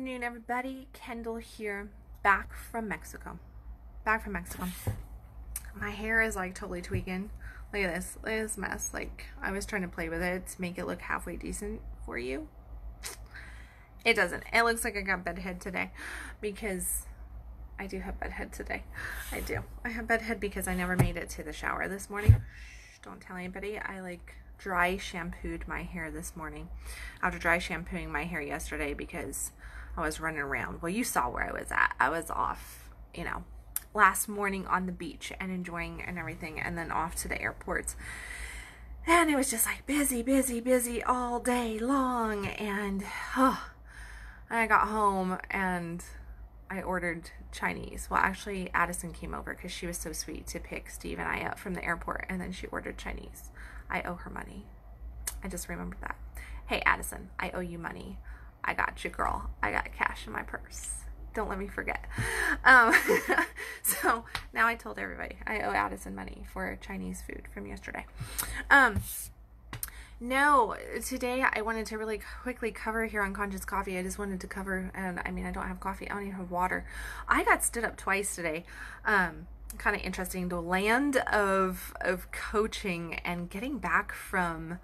afternoon, everybody. Kendall here, back from Mexico. My hair is like totally tweaking. Look at this. Look at this mess. Like, I was trying to play with it to make it look halfway decent for you. It doesn't. It looks like I got bedhead today because I do have bedhead today. I do. I have bedhead because I never made it to the shower this morning. Shh, don't tell anybody. I like dry shampooed my hair this morning after dry shampooing my hair yesterday because I was running around. Well, you saw where I was at. I was off, you know, last morning on the beach and enjoying and everything, and then off to the airports. And it was just like busy all day long. And I got home and I ordered Chinese. Well, actually, Addison came over because she was so sweet to pick Steve and I up from the airport, and then she ordered Chinese. I owe her money. I just remembered that. Hey, Addison, I owe you money. I got you, girl. I got cash in my purse. Don't let me forget. So now I told everybody I owe Addison money for Chinese food from yesterday. No, today I wanted to really quickly cover here on Conscious Coffee. I just wanted to cover, and I mean, I don't have coffee. I don't even have water. I got stood up twice today. Kind of interesting. The land of coaching and getting back from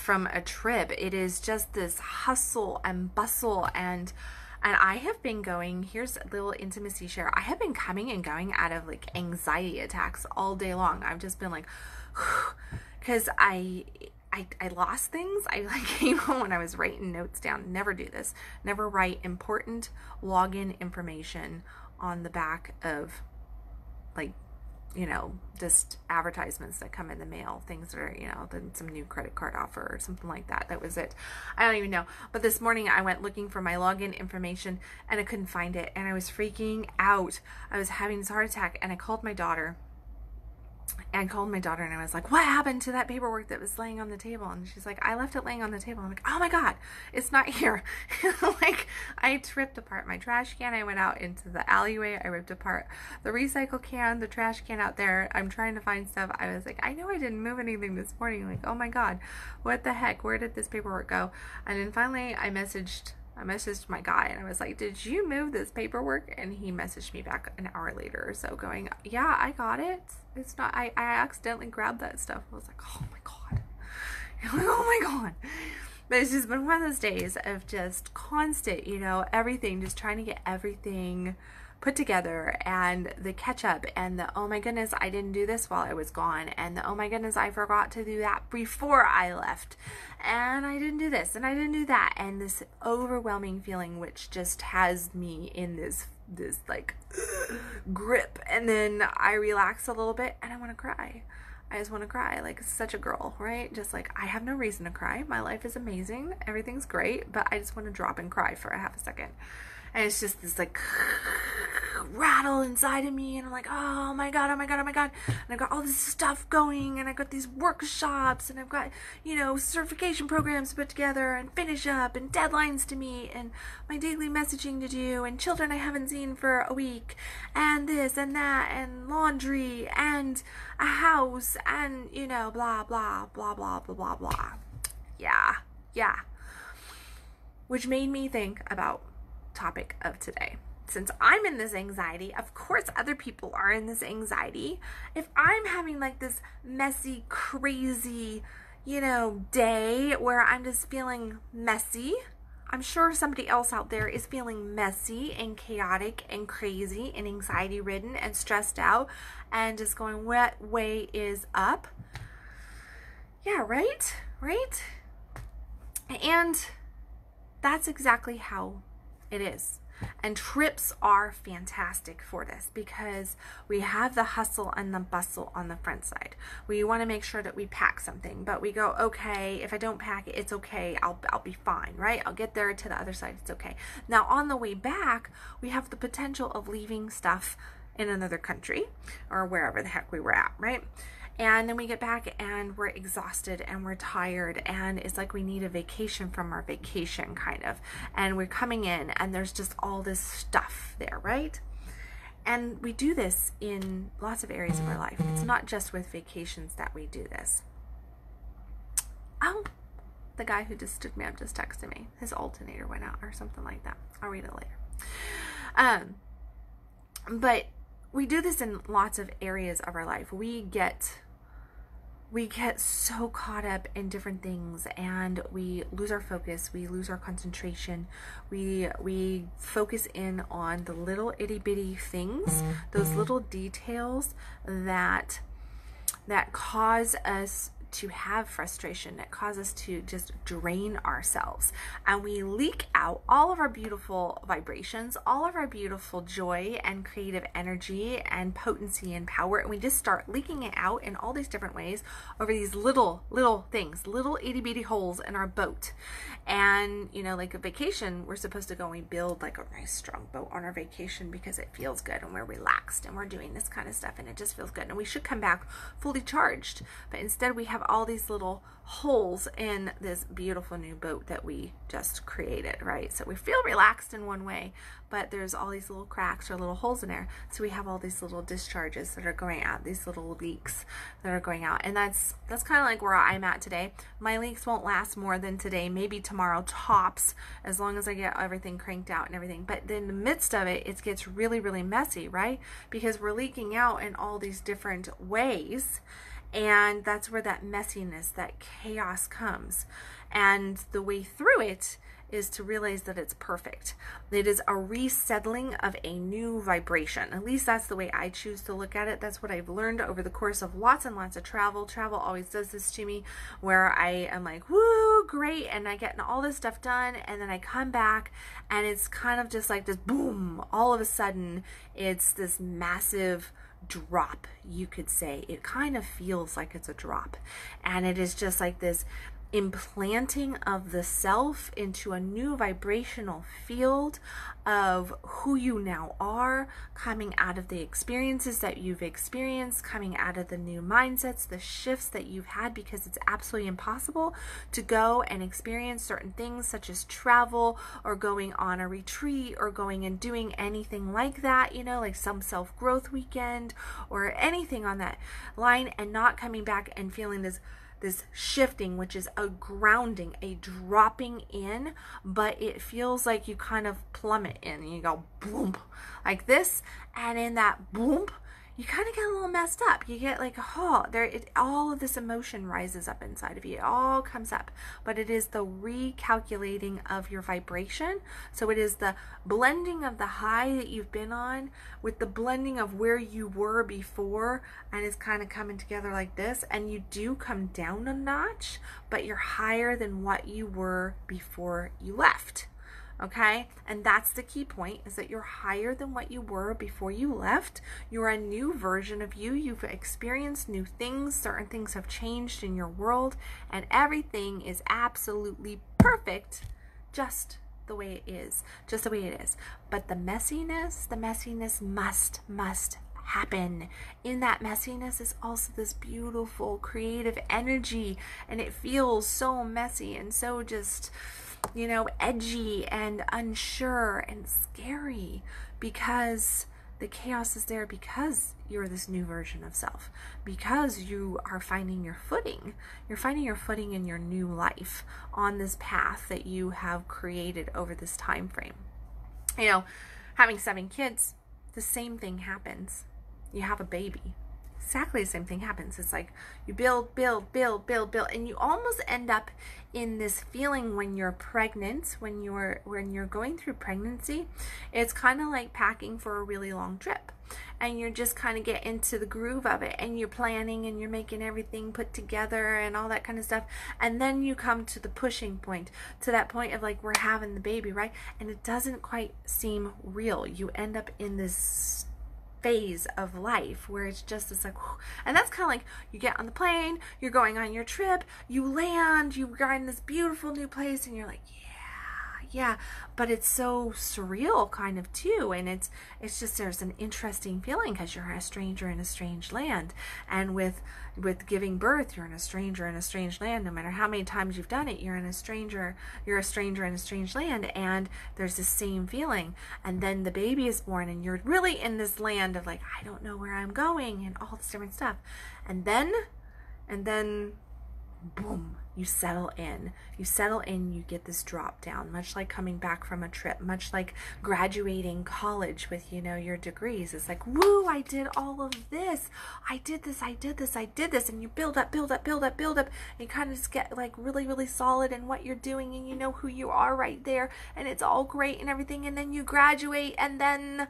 a trip. It is just this hustle and bustle, and I have been going, here's a little intimacy share. I have been coming and going out of like anxiety attacks all day long. I've just been like, because I lost things. I like came home and I was writing notes down. Never do this. Never write important login information on the back of, like, you know, just advertisements that come in the mail, things that are, you know, then some new credit card offer or something like that. That was it. I don't even know. But this morning I went looking for my login information and I couldn't find it, and I was freaking out. I was having this heart attack, and I called my daughter. And I was like, what happened to that paperwork that was laying on the table? And she's like, I left it laying on the table. I'm like, oh my God, it's not here. Like, I ripped apart my trash can. I went out into the alleyway. I ripped apart the recycle can, the trash can out there. I'm trying to find stuff. I was like, I know I didn't move anything this morning. Like, oh my God, what the heck? Where did this paperwork go? And then finally I messaged my guy, and I was like, did you move this paperwork? And he messaged me back an hour later or so going, yeah, I got it. It's not, I accidentally grabbed that stuff. I was like, oh my God. I'm like, oh my God. But it's just been one of those days of just constant, you know, everything, just trying to get everything put together, and the catch up, and the, oh my goodness, I didn't do this while I was gone, and the, oh my goodness, I forgot to do that before I left, and I didn't do this, and I didn't do that, and this overwhelming feeling, which just has me in this like grip. And then I relax a little bit and I want to cry. I just want to cry like such a girl, right? Just like, I have no reason to cry. My life is amazing. Everything's great, but I just want to drop and cry for a half a second. And it's just this like rattle inside of me, and I'm like, oh my God, oh my God, oh my God. And I've got all this stuff going, and I've got these workshops, and I've got, you know, certification programs to put together and finish up, and deadlines to meet, and my daily messaging to do, and children I haven't seen for a week, and this and that, and laundry, and a house, and, you know, blah, blah, blah, blah, blah, blah, blah. Yeah. Which made me think about topic of today. Since I'm in this anxiety, of course other people are in this anxiety. If I'm having like this messy, crazy, you know, day where I'm just feeling messy, I'm sure somebody else out there is feeling messy and chaotic and crazy and anxiety ridden and stressed out and just going, what way is up? Yeah, right? And that's exactly how it is. And trips are fantastic for this because we have the hustle and the bustle on the front side. We want to make sure that we pack something, but we go, okay, if I don't pack it, it's okay. I'll be fine, right? I'll get there to the other side. It's okay. Now on the way back, we have the potential of leaving stuff in another country or wherever the heck we were at, right? And then we get back and we're exhausted and we're tired, and it's like we need a vacation from our vacation, kind of. And we're coming in and there's just all this stuff there, right? And we do this in lots of areas of our life. It's not just with vacations that we do this. Oh, The guy who just stood me up just texted me. His alternator went out or something like that. I'll read it later. But we do this in lots of areas of our life. We get so caught up in different things, and we lose our focus, we lose our concentration, we focus in on the little itty bitty things, those little details that cause us to have frustration, that cause us to just drain ourselves, and we leak out all of our beautiful vibrations, all of our beautiful joy and creative energy and potency and power, and we just start leaking it out in all these different ways over these little things, little itty bitty holes in our boat. And you know, like a vacation, we're supposed to go and we build like a nice strong boat on our vacation because it feels good and we're relaxed and we're doing this kind of stuff and it just feels good and we should come back fully charged. But instead we have all these little holes in this beautiful new boat that we just created, right? So we feel relaxed in one way, but there's all these little cracks or little holes in there. So we have all these little discharges that are going out, these little leaks that are going out. And that's kind of like where I'm at today. My leaks won't last more than today, maybe tomorrow tops, as long as I get everything cranked out and everything. But in the midst of it, it gets really, really messy, right? Because we're leaking out in all these different ways. And that's where that messiness, that chaos comes. And the way through it is to realize that it's perfect. It is a resettling of a new vibration. At least that's the way I choose to look at it. That's what I've learned over the course of lots and lots of travel. Travel always does this to me, where I am like, woo, great, and I get all this stuff done, and then I come back, and it's kind of just like this boom. All of a sudden, it's this massive drop, you could say. It kind of feels like it's a drop, and it is just like this implanting of the self into a new vibrational field of who you now are, coming out of the experiences that you've experienced, coming out of the new mindsets, the shifts that you've had, because it's absolutely impossible to go and experience certain things such as travel or going on a retreat or going and doing anything like that, you know, like some self-growth weekend or anything on that line, and not coming back and feeling this shifting, which is a grounding, a dropping in, but it feels like you kind of plummet in and you go boom like this, and in that boom you kind of get a little messed up. You get like, oh, all of this emotion rises up inside of you. It all comes up, but it is the recalculating of your vibration. So it is the blending of the high that you've been on with the blending of where you were before, and it's kind of coming together like this. And you do come down a notch, but you're higher than what you were before you left. Okay, and that's the key point, is that you're higher than what you were before you left. You're a new version of you. You've experienced new things. Certain things have changed in your world, and everything is absolutely perfect just the way it is, just the way it is. But the messiness must happen. In that messiness is also this beautiful creative energy, and it feels so messy and so just, you know, edgy and unsure and scary, because the chaos is there, because you're this new version of self, because you are finding your footing. You're finding your footing in your new life on this path that you have created over this time frame. You know, having 7 kids, the same thing happens. You have a baby, exactly the same thing happens. It's like you build, and you almost end up in this feeling when you're pregnant, when you're going through pregnancy. It's kind of like packing for a really long trip, and you're just kind of get into the groove of it, and you're planning and you're making everything put together and all that kind of stuff, and then you come to the pushing point, to that point of like, we're having the baby, right? And it doesn't quite seem real. You end up in this phase of life where it's just this like, whew. And that's kind of like, you get on the plane, you're going on your trip, you land, you are in this beautiful new place, and you're like, yeah, but it's so surreal kind of too, and it's just, there's an interesting feeling because you're a stranger in a strange land, and with giving birth, you're a stranger in a strange land. No matter how many times you've done it, you're a stranger in a strange land, and there's the same feeling. And then the baby is born, and you're really in this land of like, I don't know where I'm going, and all this different stuff, and then boom, you settle in. You settle in, you get this drop down, much like coming back from a trip, much like graduating college with, you know, your degrees. It's like, woo, I did all of this. I did this, I did this, I did this. And you build up, build up, build up, build up. And you kind of just get like really, really solid in what you're doing, and you know who you are right there. And it's all great and everything. And then you graduate, and then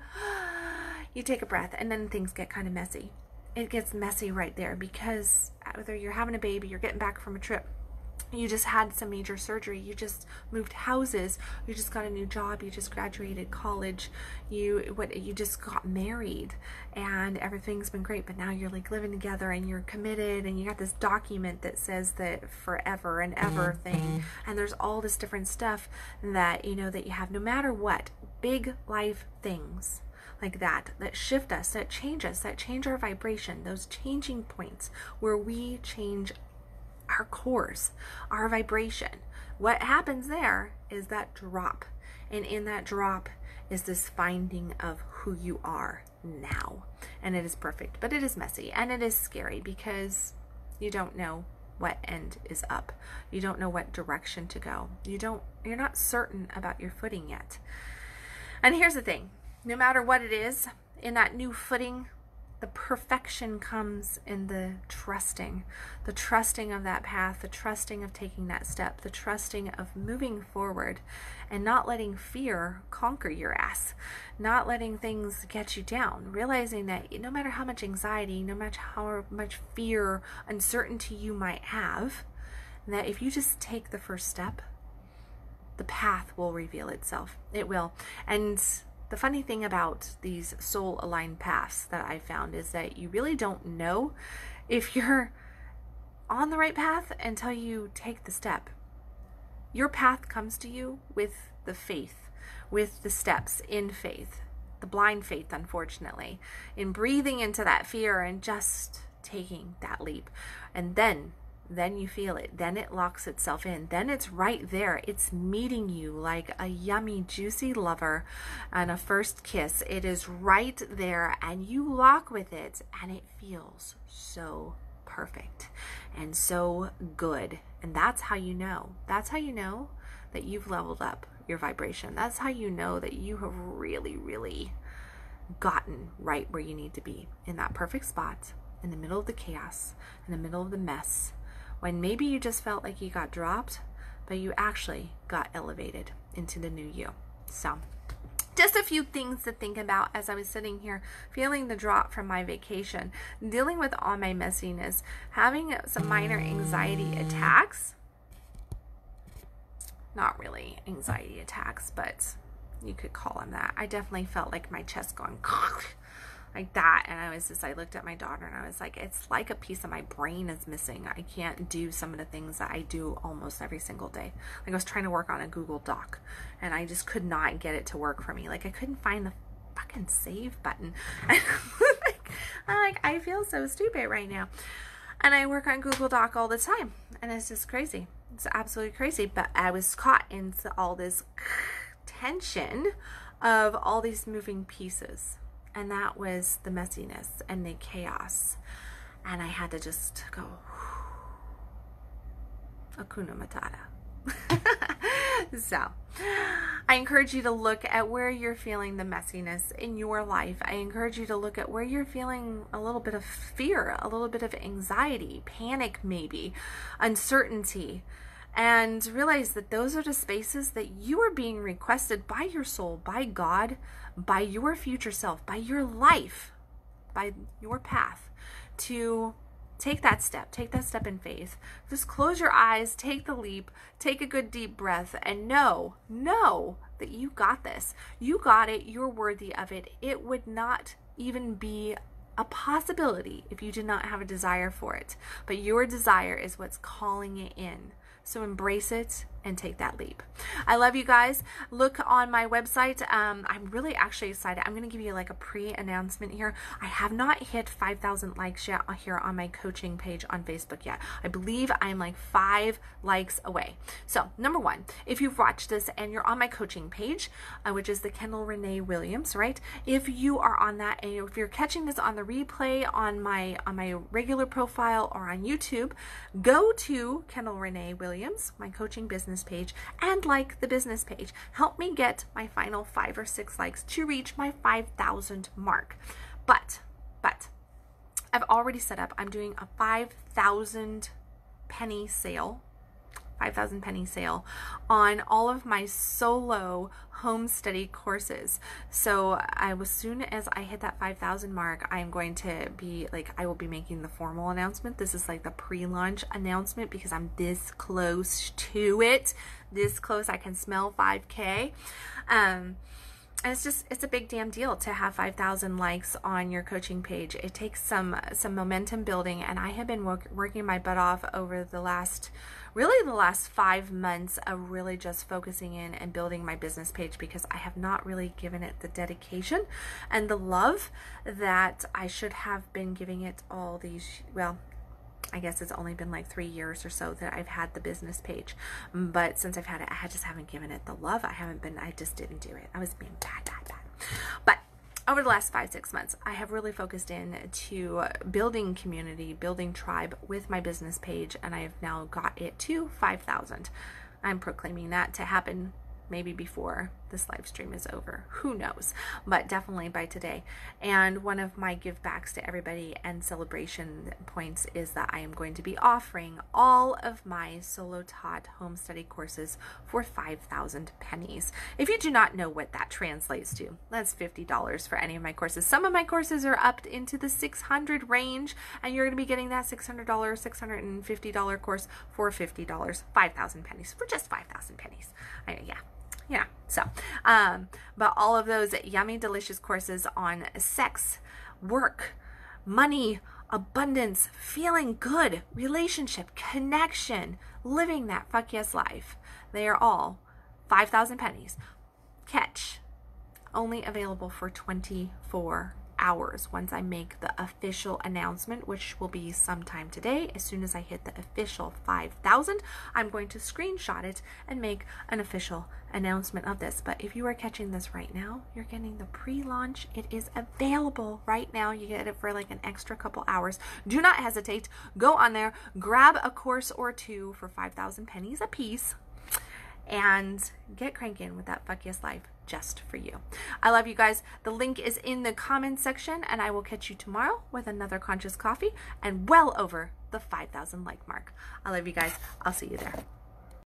you take a breath, and then things get kind of messy. It gets messy right there, because whether you're having a baby, you're getting back from a trip, you just had some major surgery, you just moved houses, you just got a new job, you just graduated college, you just got married, and everything's been great, but now you're like living together and you're committed, and you got this document that says that forever and ever thing, and there's all this different stuff that, you know, that you have, no matter what, big life things like that shift us, that change us, that change our vibration, those changing points where we change our cores, our vibration. What happens there is that drop, and in that drop is this finding of who you are now. And it is perfect, but it is messy, and it is scary, because you don't know what end is up. You don't know what direction to go. You're not certain about your footing yet. And here's the thing, no matter what it is, in that new footing, the perfection comes in the trusting of that path, the trusting of taking that step, the trusting of moving forward, and not letting fear conquer your ass, not letting things get you down, realizing that no matter how much anxiety, no matter how much fear, uncertainty you might have, that if you just take the first step, the path will reveal itself. It will. And the funny thing about these soul-aligned paths that I found is that you really don't know if you're on the right path until you take the step. Your path comes to you with the faith, with the steps in faith, the blind faith, unfortunately, in breathing into that fear and just taking that leap. And then you feel it, then it locks itself in, then it's right there, it's meeting you like a yummy juicy lover and a first kiss. It is right there, and you lock with it, and it feels so perfect and so good. And that's how you know that you've leveled up your vibration. That's how you know that you have really, really gotten right where you need to be, in that perfect spot, in the middle of the chaos, in the middle of the mess, when maybe you just felt like you got dropped, but you actually got elevated into the new you. So just a few things to think about as I was sitting here feeling the drop from my vacation, dealing with all my messiness, having some minor anxiety attacks. Not really anxiety attacks, but you could call them that. I definitely felt like my chest going like that, and I looked at my daughter and I was like, it's like a piece of my brain is missing. I can't do some of the things that I do almost every single day. Like, I was trying to work on a Google Doc and I just could not get it to work for me. Like, I couldn't find the fucking save button. I'm like, I feel so stupid right now. And I work on Google Doc all the time, and it's just crazy. It's absolutely crazy. But I was caught into all this tension of all these moving pieces. And that was the messiness and the chaos. And I had to just go, Hakuna Matata. So I encourage you to look at where you're feeling the messiness in your life. I encourage you to look at where you're feeling a little bit of fear, a little bit of anxiety, panic maybe, uncertainty. And realize that those are the spaces that you are being requested by your soul, by God, by your future self, by your life, by your path, to take that step in faith. Just close your eyes, take the leap, take a good deep breath, and know that you got this. You got it. You're worthy of it. It would not even be a possibility if you did not have a desire for it. But your desire is what's calling it in. So embrace it and take that leap. I love you guys. Look on my website. I'm really actually excited. I'm going to give you like a pre-announcement here. I have not hit 5,000 likes yet here on my coaching page on Facebook yet. I believe I'm like 5 likes away. So number one, if you've watched this and you're on my coaching page, which is the Kendal Renee Williams, right? If you are on that, and if you're catching this on the replay on my regular profile or on YouTube, go to Kendal Renee Williams, my coaching business page, and like the business page. Help me get my final 5 or 6 likes to reach my 5,000 mark. But I've already set up, I'm doing a 5,000 penny sale. 5,000 penny sale on all of my solo home study courses. So as soon as I hit that 5,000 mark, I'm going to be like, I will be making the formal announcement. This is like the pre-launch announcement because I'm this close to it. This close, I can smell 5K. And it's a big damn deal to have 5,000 likes on your coaching page. It takes some momentum building, and I have been working my butt off over the last 5 months of really just focusing in and building my business page, because I have not really given it the dedication and the love that I should have been giving it all these, well, I guess it's only been like 3 years or so that I've had the business page. But since I've had it, I just haven't given it the love. I just didn't do it. I was being bad. But over the last 5-6 months, I have really focused in to building community, building tribe with my business page, and I have now got it to 5,000. I'm proclaiming that to happen maybe before this live stream is over. Who knows? But definitely by today. And one of my give backs to everybody and celebration points is that I am going to be offering all of my solo taught home study courses for 5,000 pennies. If you do not know what that translates to, that's $50 for any of my courses. Some of my courses are up into the $600 range, and you're going to be getting that $600, $650 course for $50, 5,000 pennies, for just 5,000 pennies. Yeah. So, but all of those yummy, delicious courses on sex, work, money, abundance, feeling good, relationship, connection, living that fuck yes life, they are all 5,000 pennies. Catch. Only available for 24 hours once I make the official announcement, which will be sometime today. As soon as I hit the official 5,000, I'm going to screenshot it and make an official announcement of this. But if you are catching this right now, you're getting the pre-launch. It is available right now. You get it for like an extra couple hours. Do not hesitate. Go on there, grab a course or two for 5,000 pennies a piece, and get cranking with that fuck yes life just for you. I love you guys. The link is in the comments section, and I will catch you tomorrow with another Conscious Coffee and well over the 5,000 like mark. I love you guys. I'll see you there.